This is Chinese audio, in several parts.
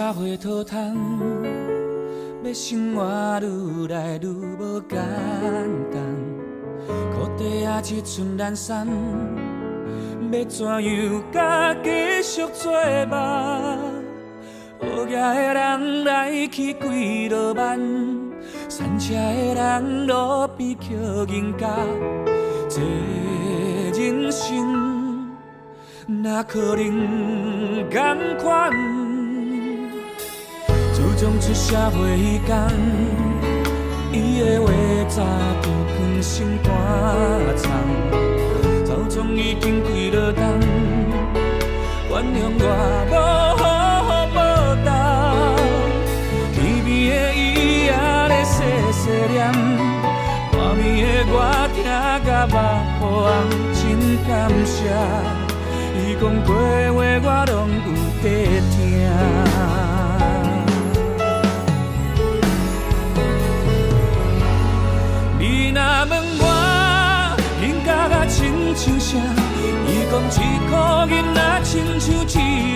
社会讨厌，要生活愈来愈无简单。裤底仔一寸烂衫，要怎样甲继续做伴？学业的人来去几落万，散车的人路边捡银甲，这人生哪可能同款？自从出社会迄天，伊的话早就放心肝藏，早从已经几落冬，原谅我无好报答。天边的伊也咧细细念，半暝的我听甲目眶红，真感谢。伊讲过话我拢有在听。你若问我应该甲亲像啥？伊讲一颗囡仔亲像一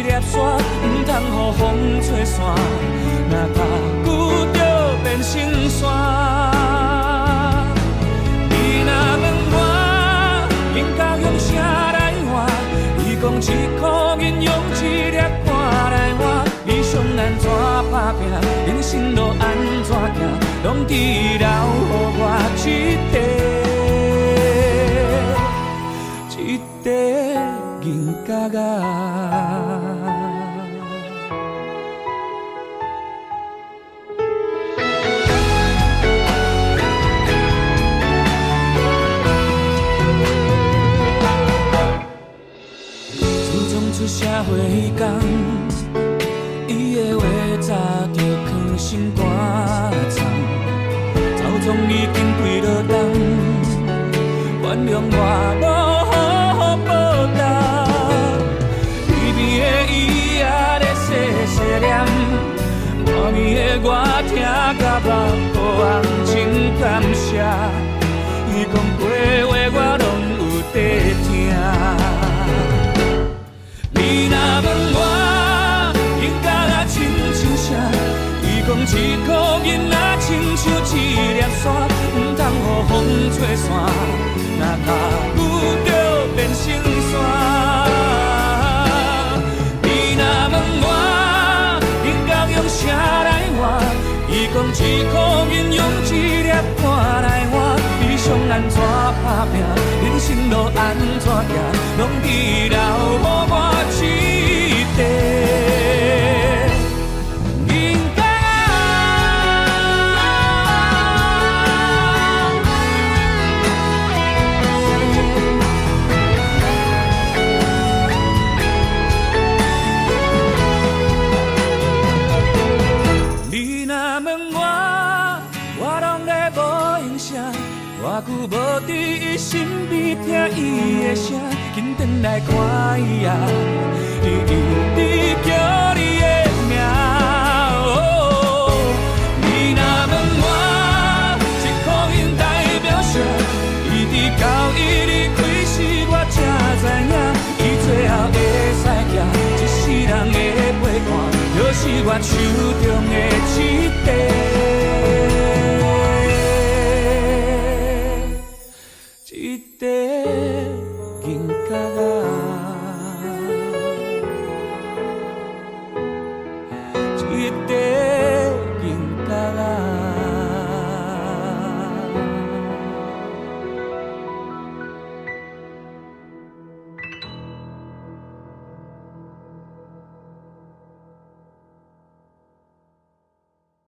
粒沙，唔通予风吹散，若踏久就变成山。你若问我应该用啥来换？伊讲一颗银用一粒汗来换。理想安怎打拼，人生路安怎行，拢只留予我一块银角仔。自从出社会迄天，伊的话早就藏心肝藏，早从已经几落冬，原谅我无好报答。天边的伊也咧细细念，半暝的我听甲目眶红，真感谢。伊讲过话我拢有在听。你若问我应该甲亲像啥？伊讲一颗银仔亲像一粒沙，唔通予风吹散，若踏久就变成山。你若问我应该用啥来换？伊讲一颗银用一粒汗来换。理想安怎打拼，人生路安怎行，拢只留予我一块银角仔。你若问我，我拢咧无影声。偌久无伫伊身边听伊的声，紧转来看伊啊，伊一直叫你的名。你若问我一颗银代表啥？伊直到伊离开时，我才知影，伊最后会使行，一世人的陪伴，就是我手中的。